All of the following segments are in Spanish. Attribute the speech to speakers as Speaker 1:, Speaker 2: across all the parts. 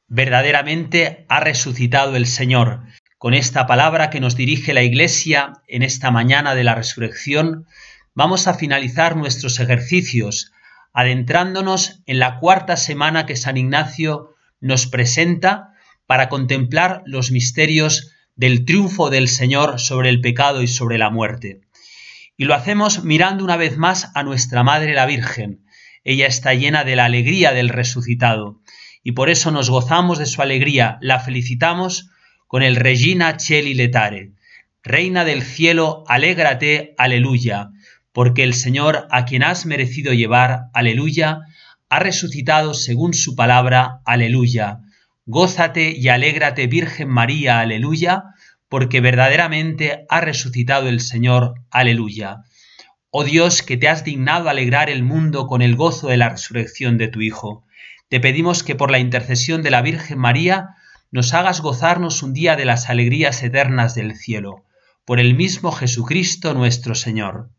Speaker 1: Verdaderamente ha resucitado el Señor. Con esta palabra que nos dirige la Iglesia en esta mañana de la resurrección, vamos a finalizar nuestros ejercicios, adentrándonos en la cuarta semana que San Ignacio nos presenta para contemplar los misterios del triunfo del Señor sobre el pecado y sobre la muerte. Y lo hacemos mirando una vez más a nuestra Madre la Virgen. Ella está llena de la alegría del resucitado y por eso nos gozamos de su alegría, la felicitamos con el Regina Coeli Laetare. Reina del cielo, alégrate, aleluya, porque el Señor, a quien has merecido llevar, aleluya, ha resucitado según su palabra, aleluya. Gózate y alégrate, Virgen María, aleluya, porque verdaderamente ha resucitado el Señor, aleluya. Oh Dios, que te has dignado alegrar el mundo con el gozo de la resurrección de tu Hijo, te pedimos que por la intercesión de la Virgen María nos hagas gozarnos un día de las alegrías eternas del cielo, por el mismo Jesucristo nuestro Señor.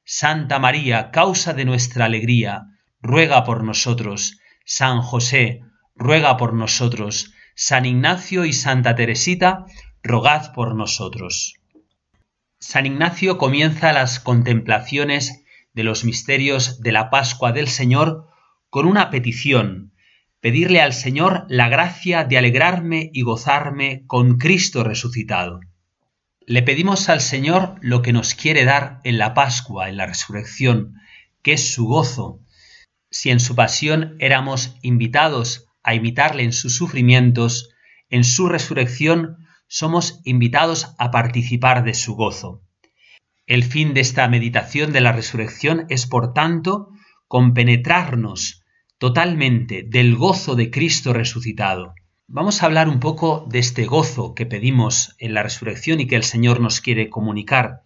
Speaker 1: Santa María, causa de nuestra alegría, ruega por nosotros. San José, ruega por nosotros. San Ignacio y Santa Teresita, rogad por nosotros. San Ignacio comienza las contemplaciones de los misterios de la Pascua del Señor con una petición: pedirle al Señor la gracia de alegrarme y gozarme con Cristo resucitado. Le pedimos al Señor lo que nos quiere dar en la Pascua, en la resurrección, que es su gozo. Si en su pasión éramos invitados a imitarle en sus sufrimientos, en su resurrección somos invitados a participar de su gozo. El fin de esta meditación de la resurrección es, por tanto, compenetrarnos totalmente del gozo de Cristo resucitado. Vamos a hablar un poco de este gozo que pedimos en la resurrección y que el Señor nos quiere comunicar.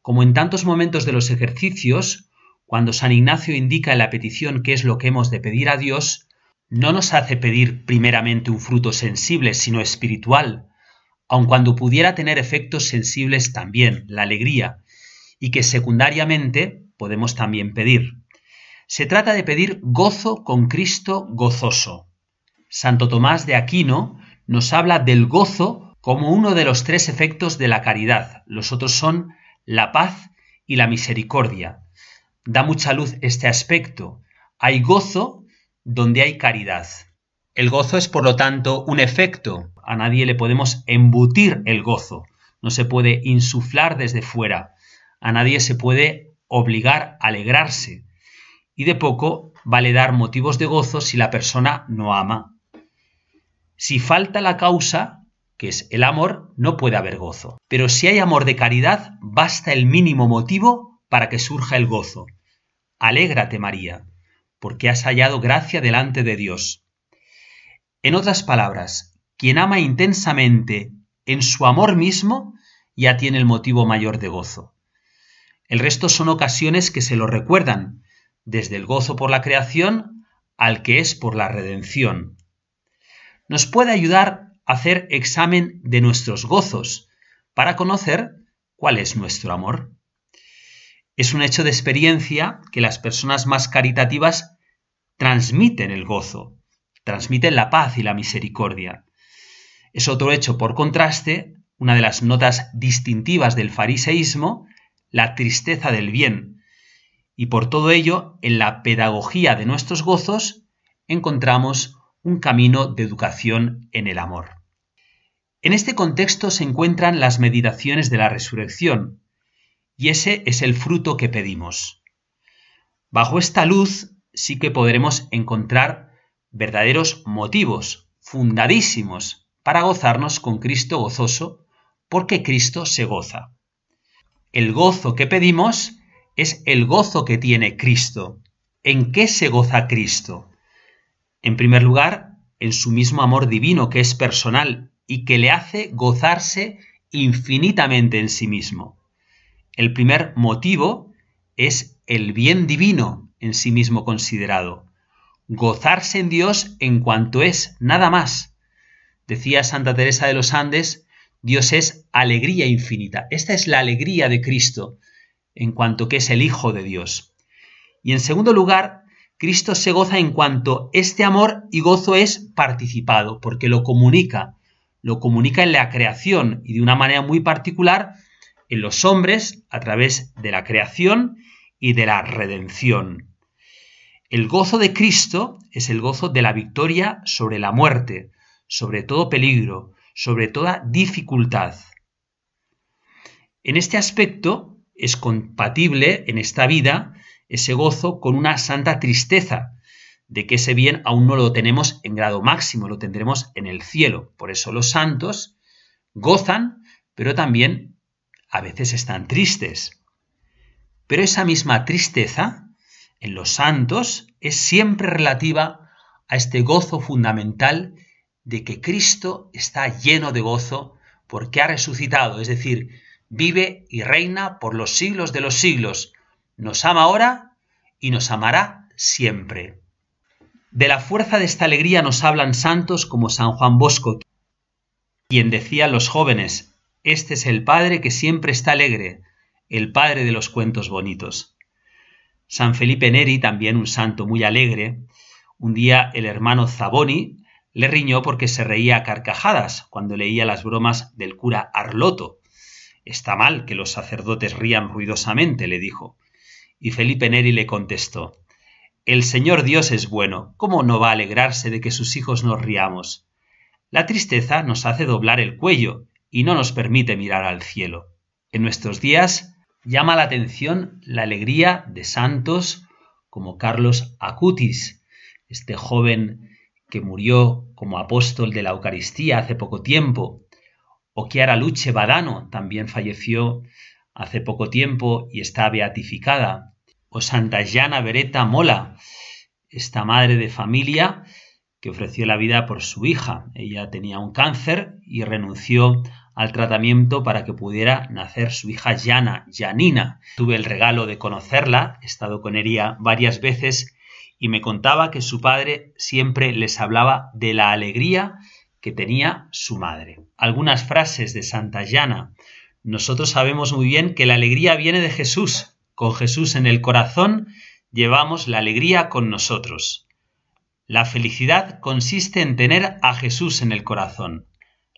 Speaker 1: Como en tantos momentos de los ejercicios, cuando San Ignacio indica en la petición qué es lo que hemos de pedir a Dios, no nos hace pedir primeramente un fruto sensible, sino espiritual, aun cuando pudiera tener efectos sensibles también, la alegría, y que secundariamente podemos también pedir. Se trata de pedir gozo con Cristo gozoso. Santo Tomás de Aquino nos habla del gozo como uno de los tres efectos de la caridad. Los otros son la paz y la misericordia. Da mucha luz este aspecto. Hay gozo donde hay caridad. El gozo es, por lo tanto, un efecto. A nadie le podemos embutir el gozo. No se puede insuflar desde fuera. A nadie se puede obligar a alegrarse. Y de poco vale dar motivos de gozo si la persona no ama. Si falta la causa, que es el amor, no puede haber gozo. Pero si hay amor de caridad, basta el mínimo motivo para que surja el gozo. Alégrate, María, porque has hallado gracia delante de Dios. En otras palabras, quien ama intensamente en su amor mismo, ya tiene el motivo mayor de gozo. El resto son ocasiones que se lo recuerdan, desde el gozo por la creación al que es por la redención. Nos puede ayudar a hacer examen de nuestros gozos para conocer cuál es nuestro amor. Es un hecho de experiencia que las personas más caritativas transmiten el gozo, transmiten la paz y la misericordia. Es otro hecho, por contraste, una de las notas distintivas del fariseísmo, la tristeza del bien. Y por todo ello, en la pedagogía de nuestros gozos, encontramos un camino de educación en el amor. En este contexto se encuentran las meditaciones de la resurrección, y ese es el fruto que pedimos. Bajo esta luz sí que podremos encontrar verdaderos motivos, fundadísimos, para gozarnos con Cristo gozoso, porque Cristo se goza. El gozo que pedimos es el gozo que tiene Cristo. ¿En qué se goza Cristo? En primer lugar, en su mismo amor divino, que es personal y que le hace gozarse infinitamente en sí mismo. El primer motivo es el bien divino en sí mismo considerado. Gozarse en Dios en cuanto es, nada más. Decía Santa Teresa de los Andes, Dios es alegría infinita. Esta es la alegría de Cristo, en cuanto que es el Hijo de Dios. Y en segundo lugar, Cristo se goza en cuanto este amor y gozo es participado, porque lo comunica en la creación y de una manera muy particular en los hombres a través de la creación y de la redención. El gozo de Cristo es el gozo de la victoria sobre la muerte, sobre todo peligro, sobre toda dificultad. En este aspecto es compatible en esta vida ese gozo con una santa tristeza, de que ese bien aún no lo tenemos en grado máximo, lo tendremos en el cielo. Por eso los santos gozan, pero también a veces están tristes. Pero esa misma tristeza en los santos es siempre relativa a este gozo fundamental de que Cristo está lleno de gozo porque ha resucitado, es decir, vive y reina por los siglos de los siglos. Nos ama ahora y nos amará siempre. De la fuerza de esta alegría nos hablan santos como San Juan Bosco, quien decía a los jóvenes: este es el Padre que siempre está alegre, el Padre de los cuentos bonitos. San Felipe Neri, también un santo muy alegre, un día el hermano Zaboni le riñó porque se reía a carcajadas cuando leía las bromas del cura Arloto. Está mal que los sacerdotes rían ruidosamente, le dijo. Y Felipe Neri le contestó: el Señor Dios es bueno, ¿cómo no va a alegrarse de que sus hijos nos riamos? La tristeza nos hace doblar el cuello y no nos permite mirar al cielo. En nuestros días llama la atención la alegría de santos como Carlos Acutis, este joven que murió como apóstol de la Eucaristía hace poco tiempo, o Chiara Luce Badano, también falleció hace poco tiempo y está beatificada, o Santa Gianna Beretta Mola, esta madre de familia que ofreció la vida por su hija. Ella tenía un cáncer y renunció al tratamiento para que pudiera nacer su hija Janina. Tuve el regalo de conocerla, he estado con ella varias veces y me contaba que su padre siempre les hablaba de la alegría que tenía su madre. Algunas frases de Santa Gianna. Nosotros sabemos muy bien que la alegría viene de Jesús. Con Jesús en el corazón llevamos la alegría con nosotros. La felicidad consiste en tener a Jesús en el corazón.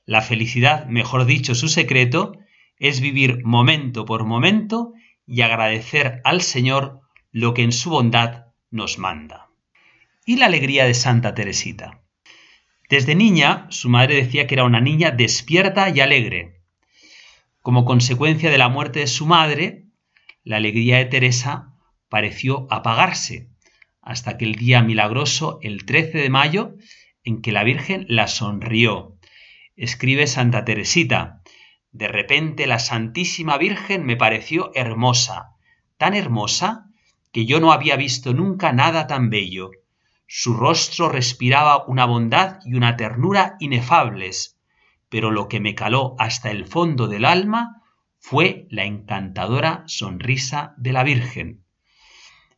Speaker 1: La felicidad, mejor dicho, su secreto, es vivir momento por momento y agradecer al Señor lo que en su bondad nos manda. Y la alegría de Santa Teresita. Desde niña, su madre decía que era una niña despierta y alegre. Como consecuencia de la muerte de su madre, la alegría de Teresa pareció apagarse, hasta que el día milagroso, el 13 de mayo, en que la Virgen la sonrió. Escribe Santa Teresita: de repente la Santísima Virgen me pareció hermosa, tan hermosa que yo no había visto nunca nada tan bello. Su rostro respiraba una bondad y una ternura inefables, pero lo que me caló hasta el fondo del alma fue la encantadora sonrisa de la Virgen.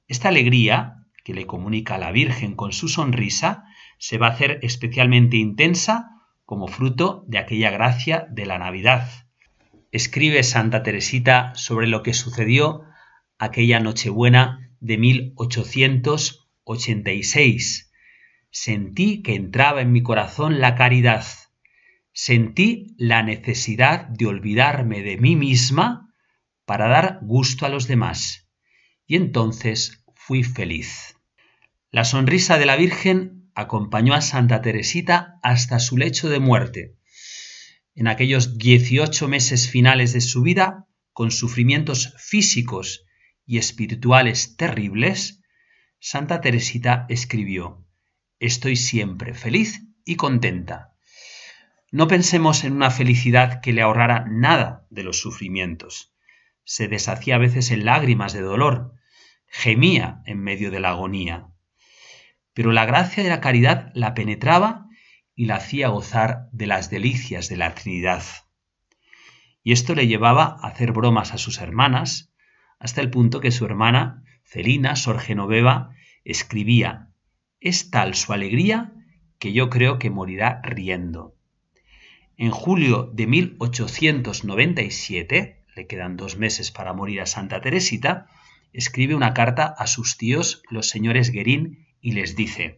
Speaker 1: Esta alegría que le comunica a la Virgen con su sonrisa se va a hacer especialmente intensa como fruto de aquella gracia de la Navidad. Escribe Santa Teresita sobre lo que sucedió aquella Nochebuena de 1886. Sentí que entraba en mi corazón la caridad. Sentí la necesidad de olvidarme de mí misma para dar gusto a los demás. Y entonces fui feliz. La sonrisa de la Virgen acompañó a Santa Teresita hasta su lecho de muerte. En aquellos 18 meses finales de su vida, con sufrimientos físicos y espirituales terribles, Santa Teresita escribió: estoy siempre feliz y contenta. No pensemos en una felicidad que le ahorrara nada de los sufrimientos. Se deshacía a veces en lágrimas de dolor, gemía en medio de la agonía. Pero la gracia de la caridad la penetraba y la hacía gozar de las delicias de la Trinidad. Y esto le llevaba a hacer bromas a sus hermanas, hasta el punto que su hermana, Celina, Sor Genoveva, escribía: es tal su alegría que yo creo que morirá riendo. En julio de 1897, le quedan 2 meses para morir a Santa Teresita, escribe una carta a sus tíos, los señores Guerín, y les dice: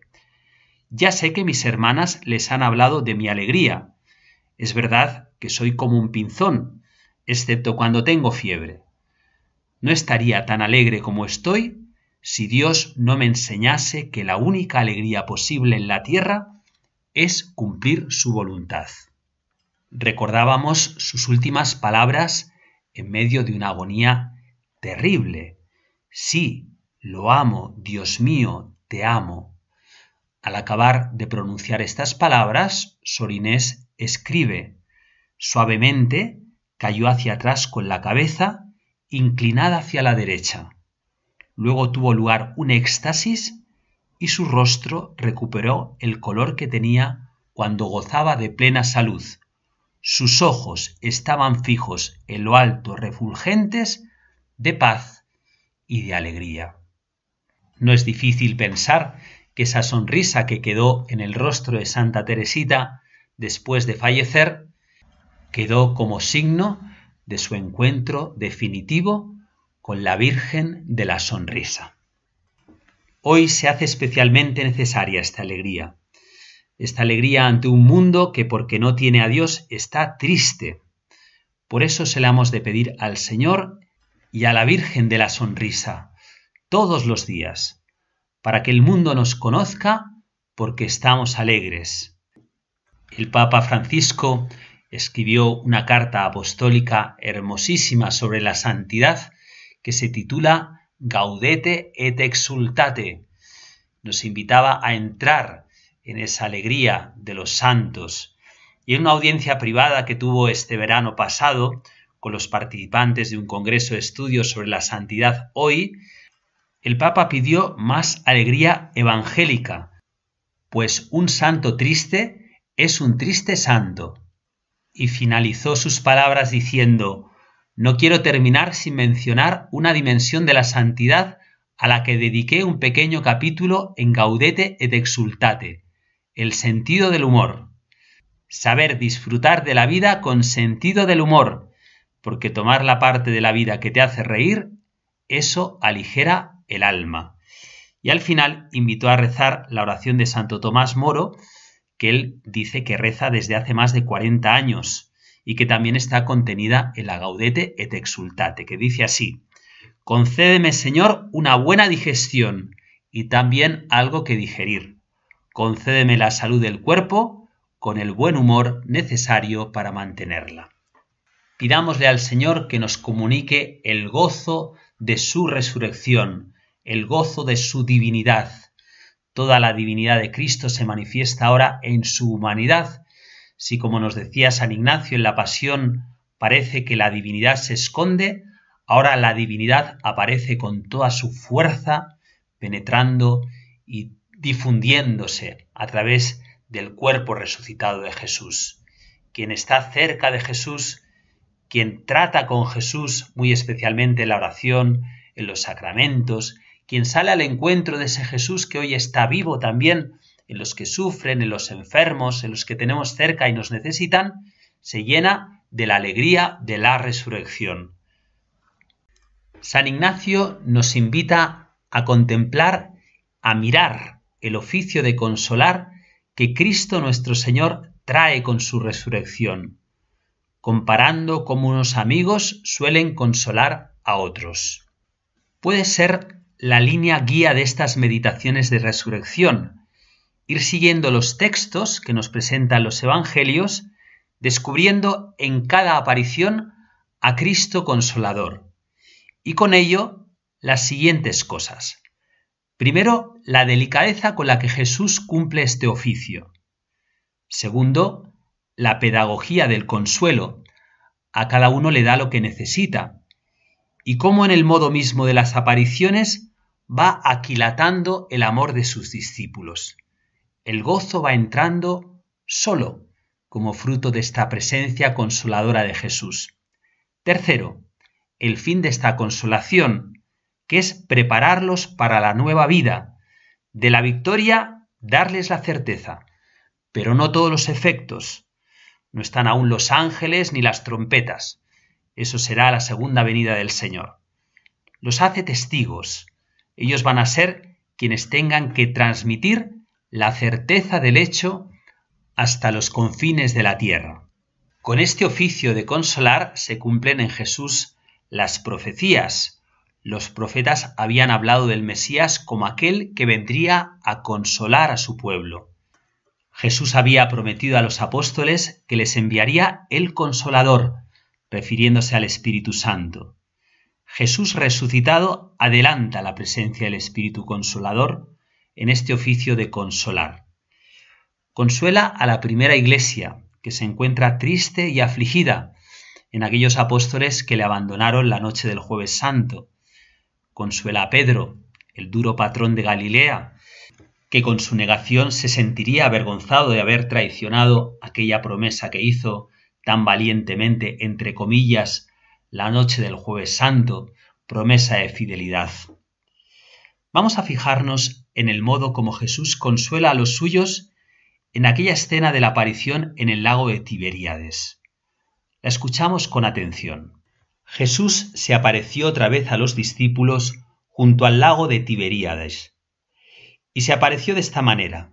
Speaker 1: «Ya sé que mis hermanas les han hablado de mi alegría. Es verdad que soy como un pinzón, excepto cuando tengo fiebre. No estaría tan alegre como estoy si Dios no me enseñase que la única alegría posible en la tierra es cumplir su voluntad». Recordábamos sus últimas palabras en medio de una agonía terrible. «Sí, lo amo, Dios mío, te amo». Al acabar de pronunciar estas palabras, Sor Inés escribe: «Suavemente cayó hacia atrás con la cabeza inclinada hacia la derecha. Luego tuvo lugar un éxtasis y su rostro recuperó el color que tenía cuando gozaba de plena salud. Sus ojos estaban fijos en lo alto, refulgentes de paz y de alegría». No es difícil pensar que esa sonrisa que quedó en el rostro de Santa Teresita después de fallecer quedó como signo de su encuentro definitivo con la Virgen de la Sonrisa. Hoy se hace especialmente necesaria esta alegría ante un mundo que, porque no tiene a Dios, está triste. Por eso se la hemos de pedir al Señor y a la Virgen de la Sonrisa todos los días, para que el mundo nos conozca porque estamos alegres. El Papa Francisco escribió una carta apostólica hermosísima sobre la santidad que se titula Gaudete et exultate. Nos invitaba a entrar en esa alegría de los santos. Y en una audiencia privada que tuvo este verano pasado con los participantes de un congreso de estudios sobre la santidad hoy, el Papa pidió más alegría evangélica, pues un santo triste es un triste santo. Y finalizó sus palabras diciendo: «No quiero terminar sin mencionar una dimensión de la santidad a la que dediqué un pequeño capítulo en Gaudete et exultate, el sentido del humor. Saber disfrutar de la vida con sentido del humor, porque tomar la parte de la vida que te hace reír, eso aligera el alma». Y al final invitó a rezar la oración de Santo Tomás Moro, que él dice que reza desde hace más de 40 años y que también está contenida en la Gaudete et exultate, que dice así: «Concédeme, Señor, una buena digestión y también algo que digerir. Concédeme la salud del cuerpo con el buen humor necesario para mantenerla». Pidámosle al Señor que nos comunique el gozo de su resurrección, el gozo de su divinidad. Toda la divinidad de Cristo se manifiesta ahora en su humanidad. Si, como nos decía San Ignacio en la Pasión, parece que la divinidad se esconde, ahora la divinidad aparece con toda su fuerza, penetrando y difundiéndose a través del cuerpo resucitado de Jesús. Quien está cerca de Jesús, quien trata con Jesús, muy especialmente en la oración, en los sacramentos, quien sale al encuentro de ese Jesús que hoy está vivo también en los que sufren, en los enfermos, en los que tenemos cerca y nos necesitan, se llena de la alegría de la resurrección. San Ignacio nos invita a contemplar, a mirar el oficio de consolar que Cristo nuestro Señor trae con su resurrección, comparando cómo unos amigos suelen consolar a otros. Puede ser la línea guía de estas meditaciones de resurrección, ir siguiendo los textos que nos presentan los evangelios, descubriendo en cada aparición a Cristo Consolador, y con ello las siguientes cosas. Primero, la delicadeza con la que Jesús cumple este oficio. Segundo, la pedagogía del consuelo. A cada uno le da lo que necesita. Y cómo en el modo mismo de las apariciones va aquilatando el amor de sus discípulos. El gozo va entrando solo como fruto de esta presencia consoladora de Jesús. Tercero, el fin de esta consolación, que es prepararlos para la nueva vida. De la victoria, darles la certeza, pero no todos los efectos. No están aún los ángeles ni las trompetas. Eso será la segunda venida del Señor. los hace testigos. Ellos van a ser quienes tengan que transmitir la certeza del hecho hasta los confines de la tierra. Con este oficio de consolar se cumplen en Jesús las profecías. Los profetas habían hablado del Mesías como aquel que vendría a consolar a su pueblo. Jesús había prometido a los apóstoles que les enviaría el Consolador, refiriéndose al Espíritu Santo. Jesús resucitado adelanta la presencia del Espíritu Consolador en este oficio de consolar. Consuela a la primera iglesia, que se encuentra triste y afligida en aquellos apóstoles que le abandonaron la noche del Jueves Santo. Consuela a Pedro, el duro patrón de Galilea, que con su negación se sentiría avergonzado de haber traicionado aquella promesa que hizo tan valientemente, entre comillas, la noche del Jueves Santo, promesa de fidelidad. Vamos a fijarnos en el modo como Jesús consuela a los suyos en aquella escena de la aparición en el lago de Tiberíades. La escuchamos con atención. Jesús se apareció otra vez a los discípulos junto al lago de Tiberíades. Y se apareció de esta manera.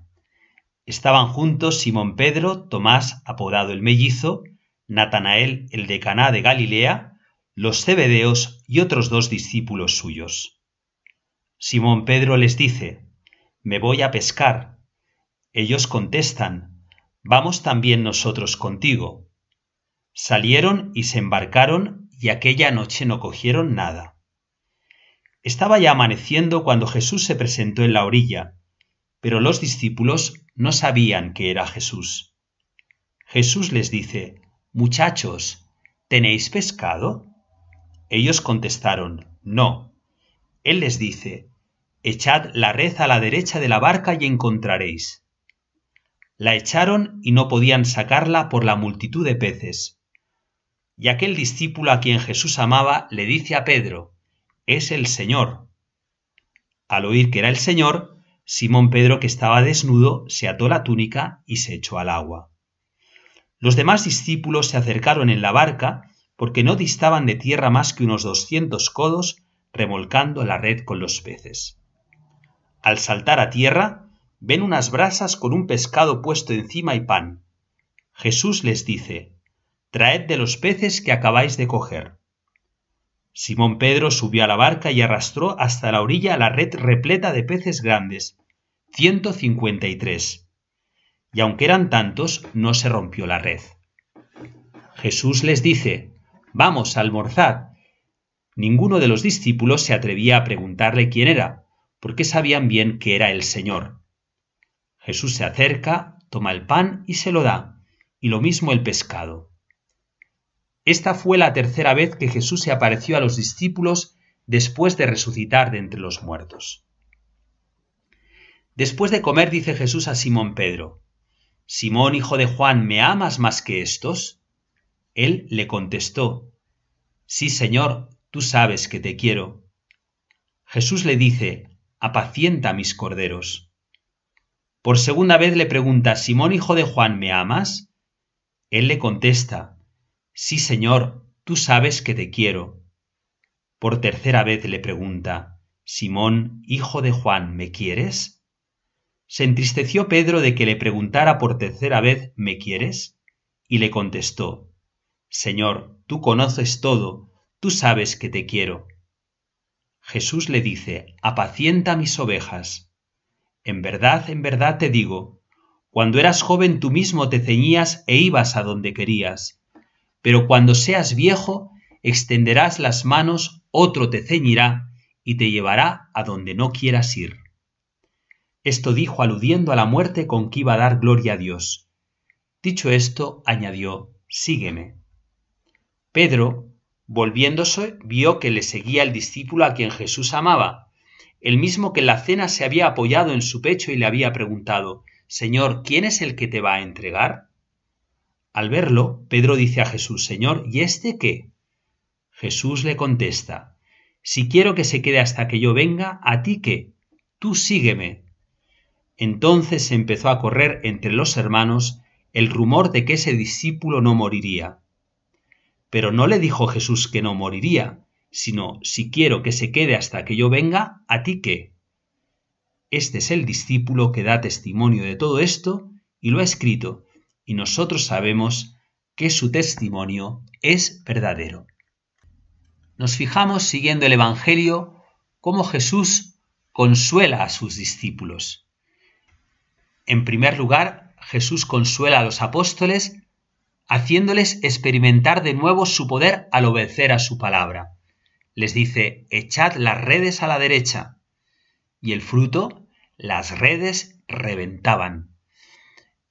Speaker 1: Estaban juntos Simón Pedro, Tomás, apodado el Mellizo, Natanael, el de Caná de Galilea, los Zebedeos y otros 2 discípulos suyos. Simón Pedro les dice: «Me voy a pescar». Ellos contestan: «Vamos también nosotros contigo». Salieron y se embarcaron, y aquella noche no cogieron nada. Estaba ya amaneciendo cuando Jesús se presentó en la orilla, pero los discípulos no sabían que era Jesús. Jesús les dice: «Muchachos, ¿tenéis pescado?». Ellos contestaron: «No». Él les dice: «Echad la red a la derecha de la barca y encontraréis». La echaron y no podían sacarla por la multitud de peces. Y aquel discípulo a quien Jesús amaba le dice a Pedro: «Es el Señor». Al oír que era el Señor, Simón Pedro, que estaba desnudo, se ató la túnica y se echó al agua. Los demás discípulos se acercaron en la barca porque no distaban de tierra más que unos 200 codos, remolcando la red con los peces. Al saltar a tierra, ven unas brasas con un pescado puesto encima y pan. Jesús les dice: «Traed de los peces que acabáis de coger». Simón Pedro subió a la barca y arrastró hasta la orilla la red repleta de peces grandes, 153. Y aunque eran tantos, no se rompió la red. Jesús les dice: «Vamos, almorzad». Ninguno de los discípulos se atrevía a preguntarle quién era, porque sabían bien que era el Señor. Jesús se acerca, toma el pan y se lo da, y lo mismo el pescado. Esta fue la tercera vez que Jesús se apareció a los discípulos después de resucitar de entre los muertos. Después de comer dice Jesús a Simón Pedro: «Simón, hijo de Juan, ¿me amas más que estos?». Él le contestó: «Sí, Señor, tú sabes que te quiero». Jesús le dice: «Apacienta mis corderos». Por segunda vez le pregunta: «Simón, hijo de Juan, ¿me amas?». Él le contesta: «Sí, Señor, tú sabes que te quiero». Por tercera vez le pregunta: «Simón, hijo de Juan, ¿me quieres?». Se entristeció Pedro de que le preguntara por tercera vez: «¿Me quieres?». Y le contestó: «Señor, tú conoces todo, tú sabes que te quiero». Jesús le dice: «Apacienta mis ovejas». En verdad te digo, cuando eras joven tú mismo te ceñías e ibas a donde querías. Pero cuando seas viejo, extenderás las manos, otro te ceñirá y te llevará a donde no quieras ir. Esto dijo aludiendo a la muerte con que iba a dar gloria a Dios. Dicho esto, añadió: «Sígueme». Pedro, volviéndose, vio que le seguía el discípulo a quien Jesús amaba, el mismo que en la cena se había apoyado en su pecho y le había preguntado: «Señor, ¿quién es el que te va a entregar?». Al verlo, Pedro dice a Jesús: «Señor, ¿y este qué?». Jesús le contesta: «Si quiero que se quede hasta que yo venga, ¿a ti qué? Tú sígueme». Entonces empezó a correr entre los hermanos el rumor de que ese discípulo no moriría. Pero no le dijo Jesús que no moriría, sino si quiero que se quede hasta que yo venga, ¿a ti qué? Este es el discípulo que da testimonio de todo esto y lo ha escrito, y nosotros sabemos que su testimonio es verdadero. Nos fijamos, siguiendo el Evangelio, cómo Jesús consuela a sus discípulos. En primer lugar, Jesús consuela a los apóstoles haciéndoles experimentar de nuevo su poder al obedecer a su palabra. Les dice, echad las redes a la derecha. Y el fruto, las redes reventaban.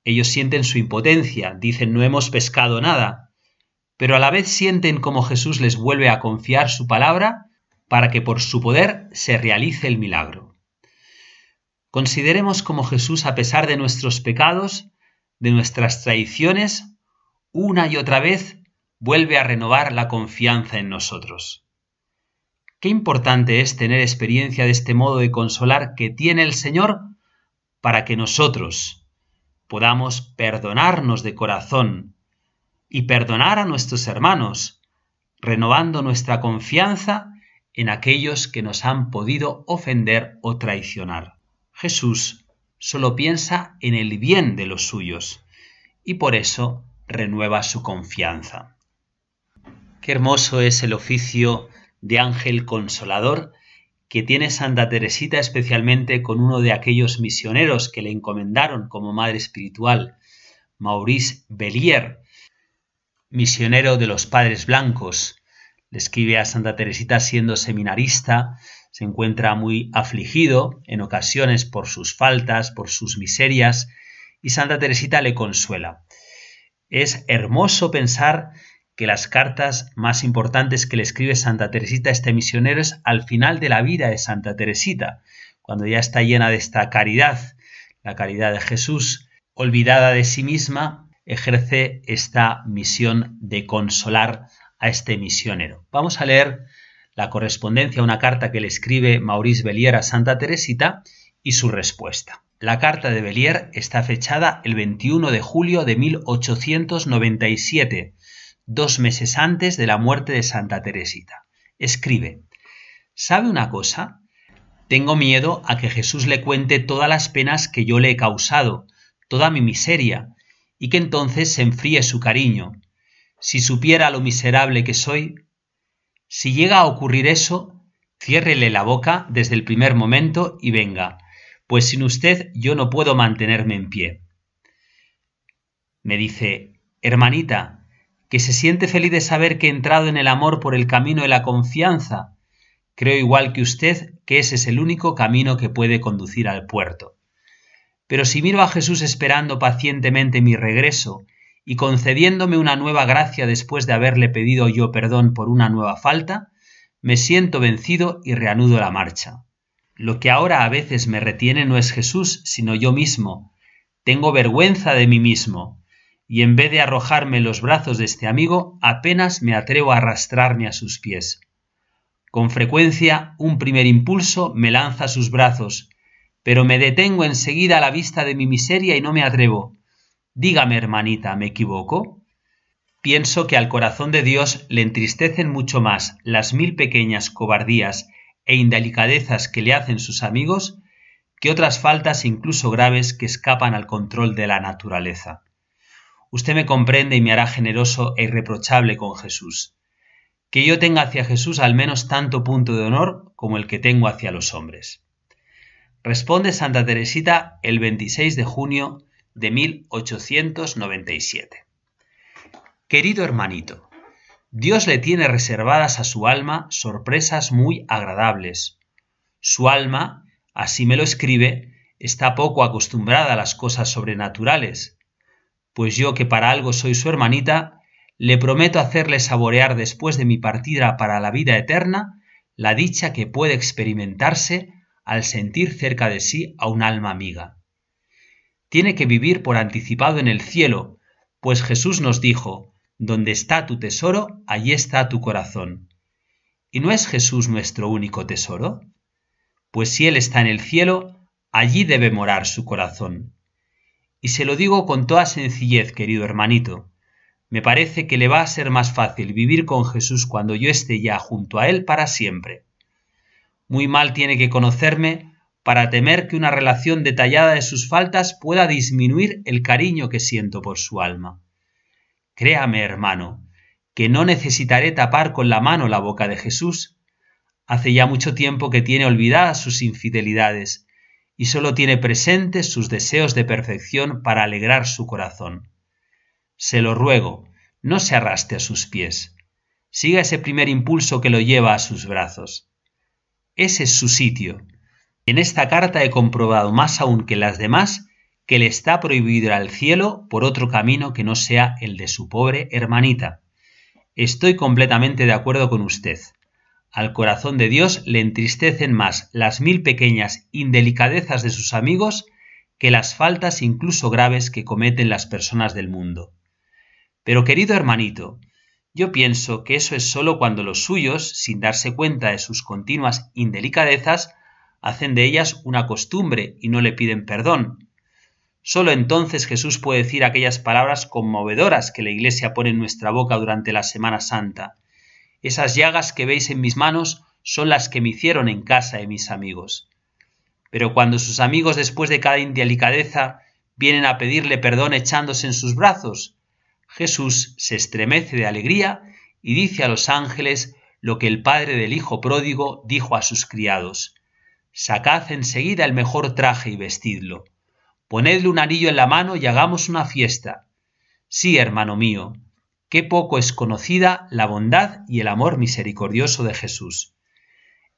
Speaker 1: Ellos sienten su impotencia, dicen no hemos pescado nada, pero a la vez sienten como Jesús les vuelve a confiar su palabra para que por su poder se realice el milagro. Consideremos cómo Jesús, a pesar de nuestros pecados, de nuestras traiciones, una y otra vez vuelve a renovar la confianza en nosotros. Qué importante es tener experiencia de este modo de consolar que tiene el Señor para que nosotros podamos perdonarnos de corazón y perdonar a nuestros hermanos, renovando nuestra confianza en aquellos que nos han podido ofender o traicionar. Jesús solo piensa en el bien de los suyos y por eso renueva su confianza. Qué hermoso es el oficio de ángel consolador que tiene Santa Teresita, especialmente con uno de aquellos misioneros que le encomendaron como madre espiritual, Maurice Bellier, misionero de los Padres Blancos. Le escribe a Santa Teresita siendo seminarista, se encuentra muy afligido en ocasiones por sus faltas, por sus miserias, y Santa Teresita le consuela. Es hermoso pensar que las cartas más importantes que le escribe Santa Teresita a este misionero es al final de la vida de Santa Teresita, cuando ya está llena de esta caridad, la caridad de Jesús, olvidada de sí misma, ejerce esta misión de consolar a este misionero. Vamos a leer la correspondencia, una carta que le escribe Maurice Bellier a Santa Teresita y su respuesta. La carta de Bellier está fechada el 21 de julio de 1897, 2 meses antes de la muerte de Santa Teresita. Escribe: ¿sabe una cosa? Tengo miedo a que Jesús le cuente todas las penas que yo le he causado, toda mi miseria, y que entonces se enfríe su cariño. Si supiera lo miserable que soy, si llega a ocurrir eso, ciérrele la boca desde el primer momento y venga, pues sin usted yo no puedo mantenerme en pie. Me dice: hermanita, que se siente feliz de saber que he entrado en el amor por el camino de la confianza. Creo igual que usted que ese es el único camino que puede conducir al puerto. Pero si miro a Jesús esperando pacientemente mi regreso y concediéndome una nueva gracia después de haberle pedido yo perdón por una nueva falta, me siento vencido y reanudo la marcha. Lo que ahora a veces me retiene no es Jesús, sino yo mismo. Tengo vergüenza de mí mismo, y en vez de arrojarme en los brazos de este amigo, apenas me atrevo a arrastrarme a sus pies. Con frecuencia, un primer impulso me lanza a sus brazos, pero me detengo enseguida a la vista de mi miseria y no me atrevo. Dígame, hermanita, ¿me equivoco? Pienso que al corazón de Dios le entristecen mucho más las 1000 pequeñas cobardías e indelicadezas que le hacen sus amigos que otras faltas incluso graves que escapan al control de la naturaleza. Usted me comprende y me hará generoso e irreprochable con Jesús. Que yo tenga hacia Jesús al menos tanto punto de honor como el que tengo hacia los hombres. Responde Santa Teresita el 26 de junio de 1897. Querido hermanito, Dios le tiene reservadas a su alma sorpresas muy agradables. Su alma, así me lo escribe, está poco acostumbrada a las cosas sobrenaturales, pues yo, que para algo soy su hermanita, le prometo hacerle saborear después de mi partida para la vida eterna la dicha que puede experimentarse al sentir cerca de sí a un alma amiga. Tiene que vivir por anticipado en el cielo, pues Jesús nos dijo: donde está tu tesoro, allí está tu corazón. ¿Y no es Jesús nuestro único tesoro? Pues si Él está en el cielo, allí debe morar su corazón. Y se lo digo con toda sencillez, querido hermanito, Me parece que le va a ser más fácil vivir con Jesús cuando yo esté ya junto a Él para siempre. Muy mal tiene que conocerme para temer que una relación detallada de sus faltas pueda disminuir el cariño que siento por su alma. Créame, hermano, que no necesitaré tapar con la mano la boca de Jesús. Hace ya mucho tiempo que tiene olvidadas sus infidelidades y solo tiene presentes sus deseos de perfección para alegrar su corazón. Se lo ruego, no se arrastre a sus pies. Siga ese primer impulso que lo lleva a sus brazos. Ese es su sitio. En esta carta he comprobado más aún que las demás que le está prohibido ir al cielo por otro camino que no sea el de su pobre hermanita. Estoy completamente de acuerdo con usted. Al corazón de Dios le entristecen más las 1000 pequeñas indelicadezas de sus amigos que las faltas incluso graves que cometen las personas del mundo. Pero querido hermanito, yo pienso que eso es solo cuando los suyos, sin darse cuenta de sus continuas indelicadezas, hacen de ellas una costumbre y no le piden perdón. Solo entonces Jesús puede decir aquellas palabras conmovedoras que la Iglesia pone en nuestra boca durante la Semana Santa. Esas llagas que veis en mis manos son las que me hicieron en casa de mis amigos. Pero cuando sus amigos después de cada indelicadeza vienen a pedirle perdón echándose en sus brazos, Jesús se estremece de alegría y dice a los ángeles lo que el padre del hijo pródigo dijo a sus criados: «Sacad enseguida el mejor traje y vestidlo. Ponedle un anillo en la mano y hagamos una fiesta». Sí, hermano mío, qué poco es conocida la bondad y el amor misericordioso de Jesús.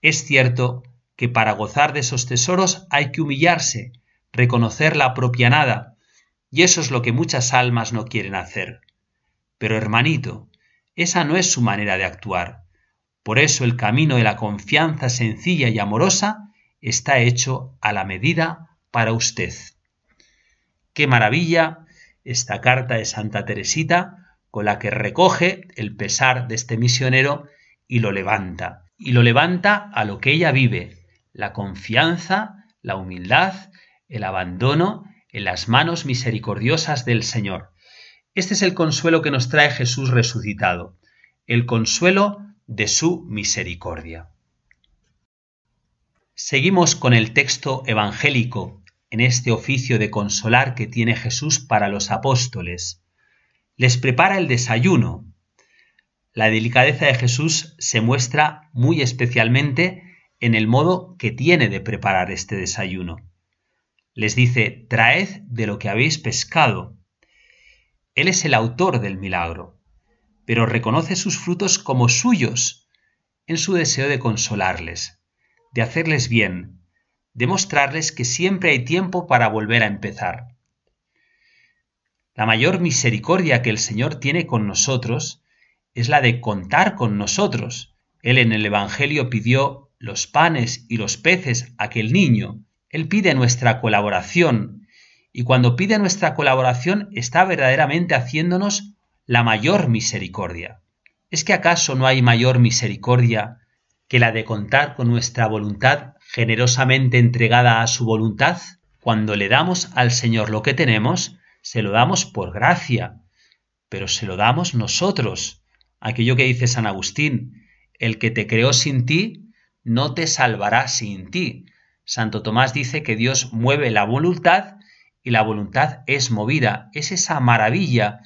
Speaker 1: Es cierto que para gozar de esos tesoros hay que humillarse, reconocer la propia nada, y eso es lo que muchas almas no quieren hacer. Pero hermanito, esa no es su manera de actuar. Por eso el camino de la confianza sencilla y amorosa está hecho a la medida para usted. ¡Qué maravilla esta carta de Santa Teresita con la que recoge el pesar de este misionero y lo levanta! Y lo levanta a lo que ella vive, la confianza, la humildad, el abandono en las manos misericordiosas del Señor. Este es el consuelo que nos trae Jesús resucitado, el consuelo de su misericordia. Seguimos con el texto evangélico en este oficio de consolar que tiene Jesús para los apóstoles. Les prepara el desayuno. La delicadeza de Jesús se muestra muy especialmente en el modo que tiene de preparar este desayuno. Les dice: «Traed de lo que habéis pescado». Él es el autor del milagro, pero reconoce sus frutos como suyos en su deseo de consolarles, de hacerles bien, de mostrarles que siempre hay tiempo para volver a empezar. La mayor misericordia que el Señor tiene con nosotros es la de contar con nosotros. Él en el Evangelio pidió los panes y los peces a aquel niño. Él pide nuestra colaboración, y cuando pide nuestra colaboración está verdaderamente haciéndonos la mayor misericordia. ¿Es que acaso no hay mayor misericordia que la de contar con nuestra voluntad generosamente entregada a su voluntad? Cuando le damos al Señor lo que tenemos, se lo damos por gracia, pero se lo damos nosotros. Aquello que dice San Agustín: el que te creó sin ti, no te salvará sin ti. Santo Tomás dice que Dios mueve la voluntad y la voluntad es movida. Es esa maravilla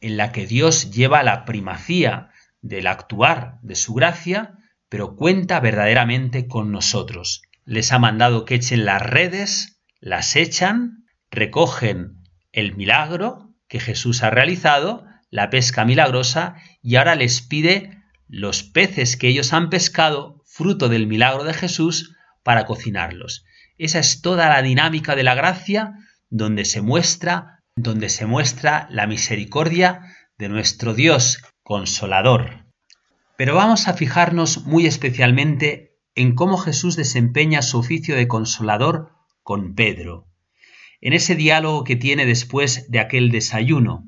Speaker 1: en la que Dios lleva la primacía del actuar de su gracia, pero cuenta verdaderamente con nosotros. Les ha mandado que echen las redes, las echan, recogen el milagro que Jesús ha realizado, la pesca milagrosa, y ahora les pide los peces que ellos han pescado, fruto del milagro de Jesús, para cocinarlos. Esa es toda la dinámica de la gracia donde se muestra la misericordia de nuestro Dios consolador. Pero vamos a fijarnos muy especialmente en cómo Jesús desempeña su oficio de consolador con Pedro, en ese diálogo que tiene después de aquel desayuno.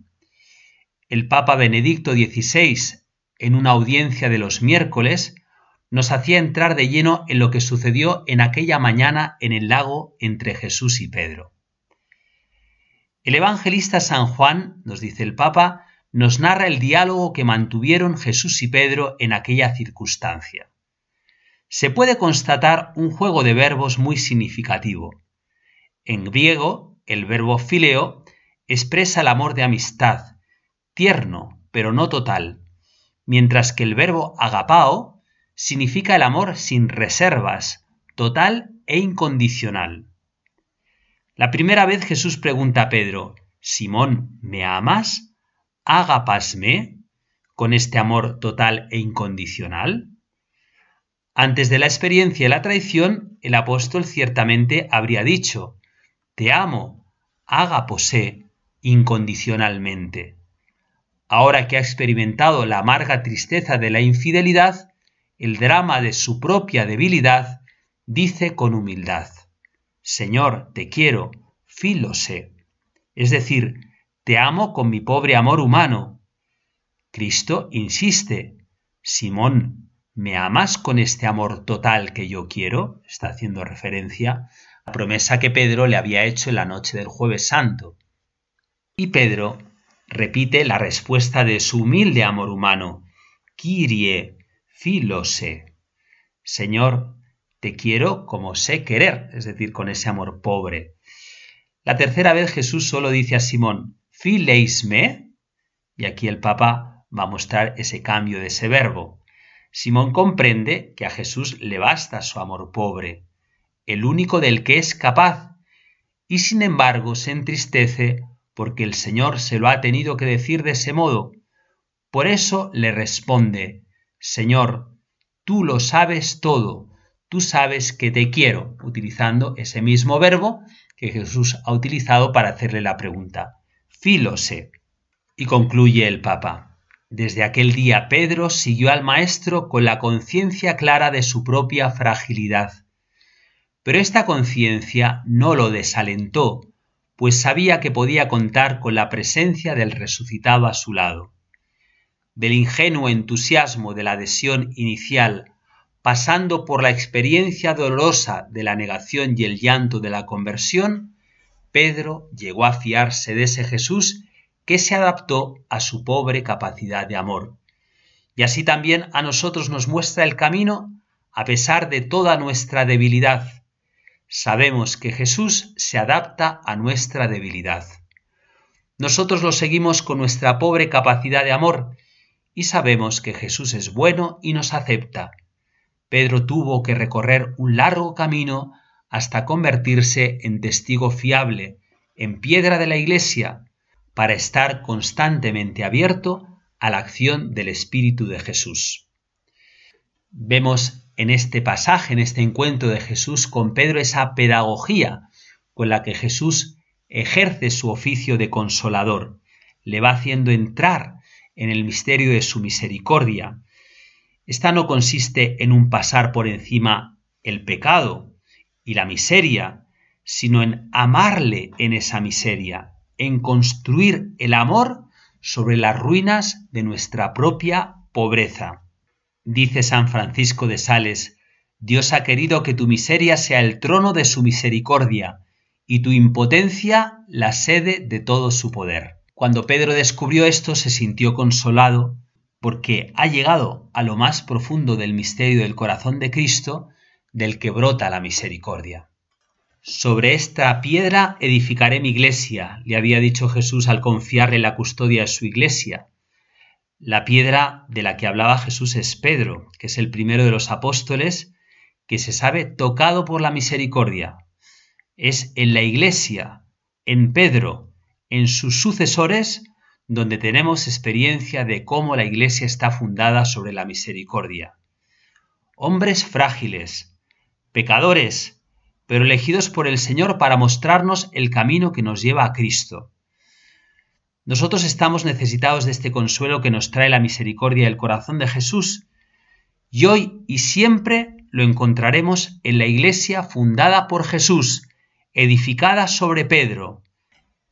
Speaker 1: El Papa Benedicto XVI, en una audiencia de los miércoles, nos hacía entrar de lleno en lo que sucedió en aquella mañana en el lago entre Jesús y Pedro. El evangelista San Juan, nos dice el Papa, nos narra el diálogo que mantuvieron Jesús y Pedro en aquella circunstancia. Se puede constatar un juego de verbos muy significativo. En griego, el verbo phileo expresa el amor de amistad, tierno, pero no total, mientras que el verbo agapao significa el amor sin reservas, total e incondicional. La primera vez Jesús pregunta a Pedro: «Simón, ¿me amas? ¿Agapasme?» con este amor total e incondicional. Antes de la experiencia de la traición, el apóstol ciertamente habría dicho: «Te amo, agaposé, incondicionalmente». Ahora que ha experimentado la amarga tristeza de la infidelidad, el drama de su propia debilidad, dice con humildad: «Señor, te quiero, filosé», es decir, te amo con mi pobre amor humano. Cristo insiste: «Simón, ¿me amas con este amor total que yo quiero?». Está haciendo referencia a la promesa que Pedro le había hecho en la noche del Jueves Santo. Y Pedro repite la respuesta de su humilde amor humano: «Kyrie, filosé». Señor, te quiero como sé querer, es decir, con ese amor pobre. La tercera vez Jesús solo dice a Simón: «Fileisme», y aquí el Papa va a mostrar ese cambio de ese verbo. Simón comprende que a Jesús le basta su amor pobre, el único del que es capaz, y sin embargo se entristece porque el Señor se lo ha tenido que decir de ese modo. Por eso le responde: «Señor, tú lo sabes todo, tú sabes que te quiero», utilizando ese mismo verbo que Jesús ha utilizado para hacerle la pregunta: «Filosé». Y concluye el Papa: «Desde aquel día Pedro siguió al Maestro con la conciencia clara de su propia fragilidad. Pero esta conciencia no lo desalentó, pues sabía que podía contar con la presencia del resucitado a su lado. Del ingenuo entusiasmo de la adhesión inicial, pasando por la experiencia dolorosa de la negación y el llanto de la conversión, Pedro llegó a fiarse de ese Jesús que se adaptó a su pobre capacidad de amor. Y así también a nosotros nos muestra el camino a pesar de toda nuestra debilidad. Sabemos que Jesús se adapta a nuestra debilidad. Nosotros lo seguimos con nuestra pobre capacidad de amor y sabemos que Jesús es bueno y nos acepta. Pedro tuvo que recorrer un largo camino hasta convertirse en testigo fiable, en piedra de la Iglesia, para estar constantemente abierto a la acción del Espíritu de Jesús. Vemos en este pasaje, en este encuentro de Jesús con Pedro, esa pedagogía con la que Jesús ejerce su oficio de consolador, le va haciendo entrar en el misterio de su misericordia. Esta no consiste en un pasar por encima el pecado y la miseria, sino en amarle en esa miseria, en construir el amor sobre las ruinas de nuestra propia pobreza. Dice San Francisco de Sales: «Dios ha querido que tu miseria sea el trono de su misericordia y tu impotencia la sede de todo su poder». Cuando Pedro descubrió esto, se sintió consolado porque ha llegado a lo más profundo del misterio del corazón de Cristo, del que brota la misericordia. «Sobre esta piedra edificaré mi iglesia», le había dicho Jesús al confiarle la custodia de su iglesia. La piedra de la que hablaba Jesús es Pedro, que es el primero de los apóstoles que se sabe tocado por la misericordia. Es en la iglesia, en Pedro, en sus sucesores, donde tenemos experiencia de cómo la iglesia está fundada sobre la misericordia. Hombres frágiles, pecadores, pero elegidos por el Señor para mostrarnos el camino que nos lleva a Cristo. Nosotros estamos necesitados de este consuelo que nos trae la misericordia del corazón de Jesús, y hoy y siempre lo encontraremos en la iglesia fundada por Jesús, edificada sobre Pedro.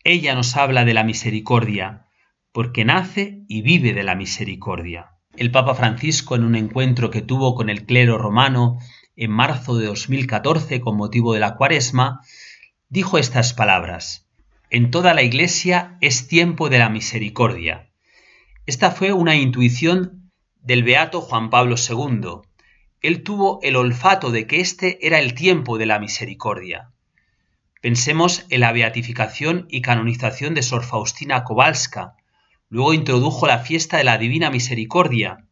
Speaker 1: Ella nos habla de la misericordia, porque nace y vive de la misericordia. El Papa Francisco, en un encuentro que tuvo con el clero romano en marzo de 2014 con motivo de la Cuaresma, dijo estas palabras: «En toda la Iglesia es tiempo de la misericordia. Esta fue una intuición del beato Juan Pablo II. Él tuvo el olfato de que este era el tiempo de la misericordia. Pensemos en la beatificación y canonización de Sor Faustina Kowalska. Luego introdujo la fiesta de la Divina Misericordia.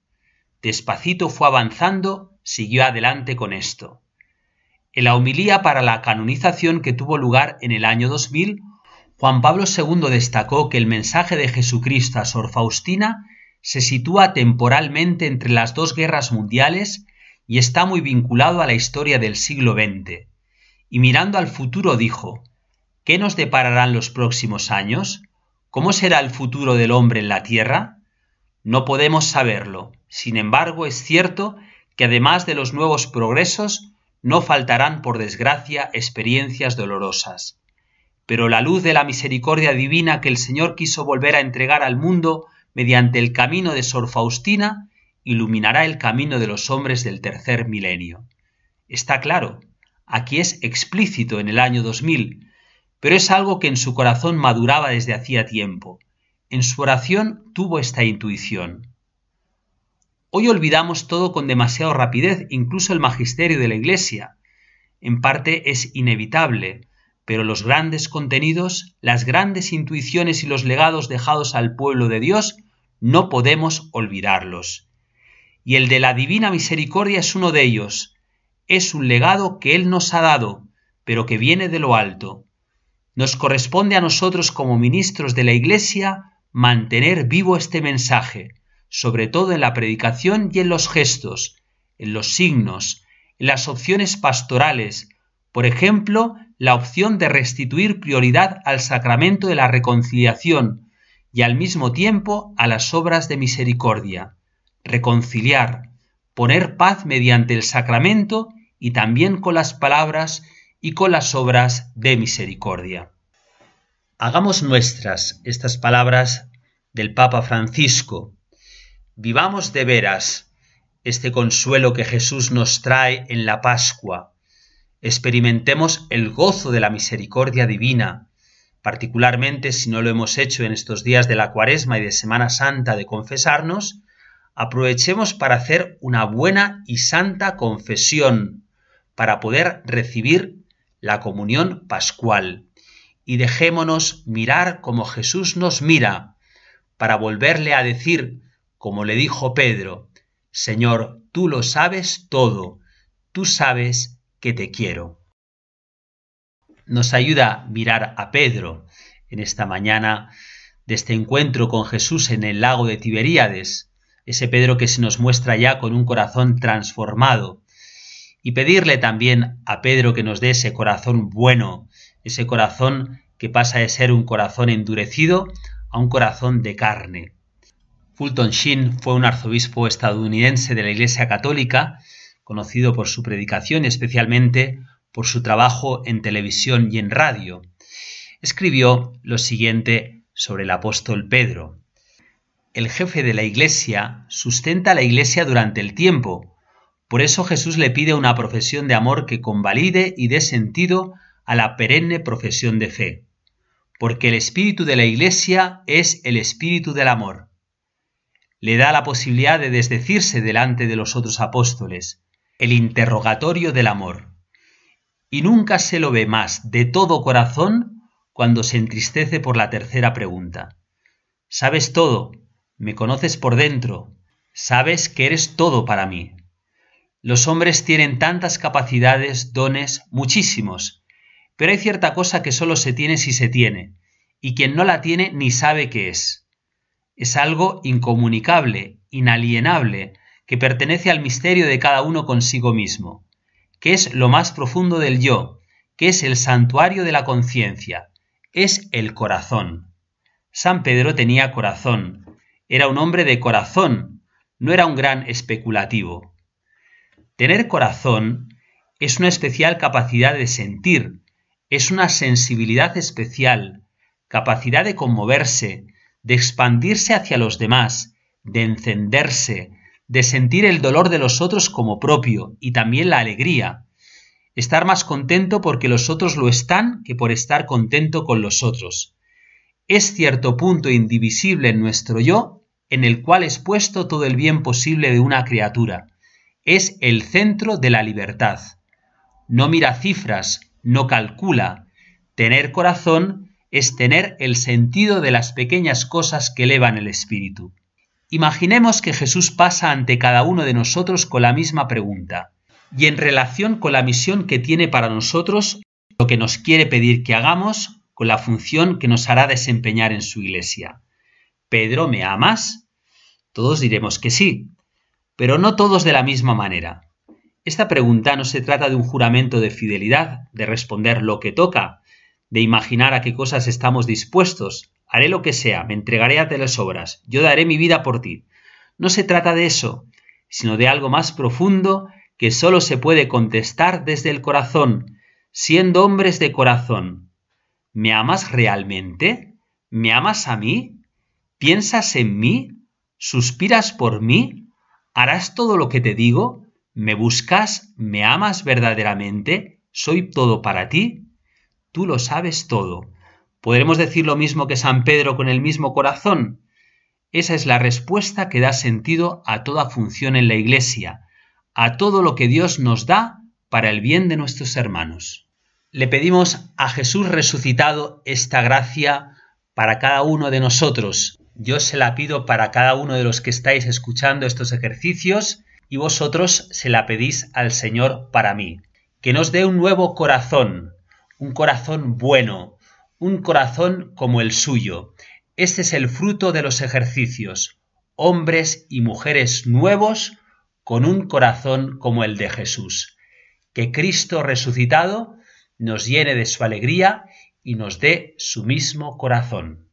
Speaker 1: Despacito fue avanzando, siguió adelante con esto. En la homilía para la canonización que tuvo lugar en el año 2000, Juan Pablo II destacó que el mensaje de Jesucristo a Sor Faustina se sitúa temporalmente entre las dos guerras mundiales y está muy vinculado a la historia del siglo XX. Y mirando al futuro dijo: ¿qué nos depararán los próximos años? ¿Cómo será el futuro del hombre en la tierra? No podemos saberlo. Sin embargo, es cierto que además de los nuevos progresos, no faltarán, por desgracia, experiencias dolorosas. Pero la luz de la misericordia divina que el Señor quiso volver a entregar al mundo mediante el camino de Sor Faustina, iluminará el camino de los hombres del tercer milenio. Está claro, aquí es explícito en el año 2000, pero es algo que en su corazón maduraba desde hacía tiempo. En su oración tuvo esta intuición. Hoy olvidamos todo con demasiada rapidez, incluso el magisterio de la Iglesia. En parte es inevitable, pero los grandes contenidos, las grandes intuiciones y los legados dejados al pueblo de Dios, no podemos olvidarlos. Y el de la Divina Misericordia es uno de ellos. Es un legado que Él nos ha dado, pero que viene de lo alto. Nos corresponde a nosotros como ministros de la Iglesia mantener vivo este mensaje, sobre todo en la predicación y en los gestos, en los signos, en las opciones pastorales, por ejemplo, la opción de restituir prioridad al sacramento de la reconciliación y al mismo tiempo a las obras de misericordia. Reconciliar, poner paz mediante el sacramento y también con las palabras y con las obras de misericordia. Hagamos nuestras estas palabras del Papa Francisco. Vivamos de veras este consuelo que Jesús nos trae en la Pascua. Experimentemos el gozo de la misericordia divina, particularmente si no lo hemos hecho en estos días de la Cuaresma y de Semana Santa de confesarnos. Aprovechemos para hacer una buena y santa confesión, para poder recibir la comunión pascual. Y dejémonos mirar como Jesús nos mira, para volverle a decir, como le dijo Pedro: Señor, tú lo sabes todo, tú sabes que te quiero. Nos ayuda a mirar a Pedro en esta mañana de este encuentro con Jesús en el lago de Tiberíades, ese Pedro que se nos muestra ya con un corazón transformado, y pedirle también a Pedro que nos dé ese corazón bueno, ese corazón que pasa de ser un corazón endurecido a un corazón de carne. Fulton Sheen fue un arzobispo estadounidense de la Iglesia Católica, conocido por su predicación y especialmente por su trabajo en televisión y en radio. Escribió lo siguiente sobre el apóstol Pedro: el jefe de la Iglesia sustenta a la Iglesia durante el tiempo. Por eso Jesús le pide una profesión de amor que convalide y dé sentido a la perenne profesión de fe. Porque el espíritu de la Iglesia es el espíritu del amor. Le da la posibilidad de desdecirse delante de los otros apóstoles, el interrogatorio del amor. Y nunca se lo ve más de todo corazón cuando se entristece por la tercera pregunta. ¿Sabes todo? ¿Me conoces por dentro? ¿Sabes que eres todo para mí? Los hombres tienen tantas capacidades, dones, muchísimos, pero hay cierta cosa que solo se tiene si se tiene, y quien no la tiene ni sabe qué es. Es algo incomunicable, inalienable, que pertenece al misterio de cada uno consigo mismo, que es lo más profundo del yo, que es el santuario de la conciencia, es el corazón. San Pedro tenía corazón, era un hombre de corazón, no era un gran especulativo. Tener corazón es una especial capacidad de sentir, es una sensibilidad especial, capacidad de conmoverse, de expandirse hacia los demás, de encenderse, de sentir el dolor de los otros como propio y también la alegría. Estar más contento porque los otros lo están que por estar contento con los otros. Es cierto punto indivisible en nuestro yo en el cual es puesto todo el bien posible de una criatura. Es el centro de la libertad. No mira cifras, no calcula. Tener corazón es tener el sentido de las pequeñas cosas que elevan el espíritu. Imaginemos que Jesús pasa ante cada uno de nosotros con la misma pregunta, y en relación con la misión que tiene para nosotros, lo que nos quiere pedir que hagamos, con la función que nos hará desempeñar en su iglesia. Pedro, ¿me amas? Todos diremos que sí, pero no todos de la misma manera. Esta pregunta no se trata de un juramento de fidelidad, de responder lo que toca, de imaginar a qué cosas estamos dispuestos. Haré lo que sea, me entregaré a las obras, yo daré mi vida por ti. No se trata de eso, sino de algo más profundo que solo se puede contestar desde el corazón, siendo hombres de corazón. ¿Me amas realmente? ¿Me amas a mí? ¿Piensas en mí? ¿Suspiras por mí? ¿Harás todo lo que te digo? ¿Me buscas? ¿Me amas verdaderamente? ¿Soy todo para ti? Tú lo sabes todo. ¿Podremos decir lo mismo que San Pedro con el mismo corazón? Esa es la respuesta que da sentido a toda función en la Iglesia, a todo lo que Dios nos da para el bien de nuestros hermanos. Le pedimos a Jesús resucitado esta gracia para cada uno de nosotros. Yo se la pido para cada uno de los que estáis escuchando estos ejercicios y vosotros se la pedís al Señor para mí. Que nos dé un nuevo corazón, un corazón bueno, un corazón como el suyo. Este es el fruto de los ejercicios, hombres y mujeres nuevos con un corazón como el de Jesús. Que Cristo resucitado nos llene de su alegría y nos dé su mismo corazón.